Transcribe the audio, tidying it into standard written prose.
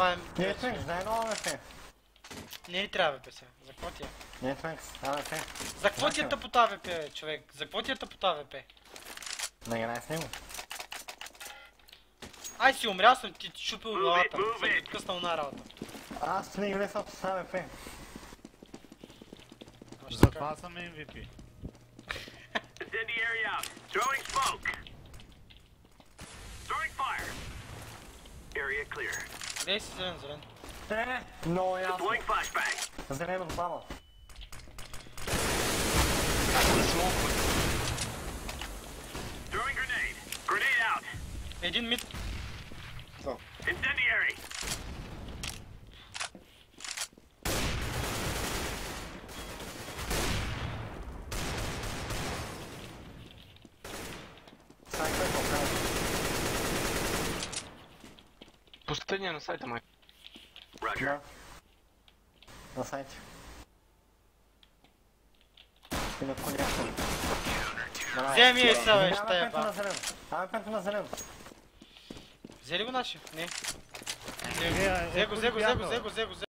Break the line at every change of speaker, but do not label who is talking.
Не, Твинкс, дай нова МФ.
Не ни трябва ВП сега. За какво ти е?
Не, Твинкс, дай МФ.
За какво ти е тъпота ВП, човек? За какво ти е тъпота ВП?
Да играй с него.
Ай си умрял съм, ти чупил главата. Съм откъснал на работа.
Аз не играй с МФ.
Затова съм MVP.
Incendiary out. Throwing smoke. Throwing fire. Area clear.
Гледай си зелен, зелен.
Много ясно.
Deploying flashbang.
Зелено двама.
Throwing grenade. Grenade out.
Един мид.
Incendiary.
Сайкой толкова.
Пустиня на сайта, май.
Roger.
Да. На сайте. И на коняка.
Вземи я сега, бе, ще
Ама
тая
пенто на
ба.
зелено. Ама пенто на зелено.
Взели го наши? Не.
Е,
Взего.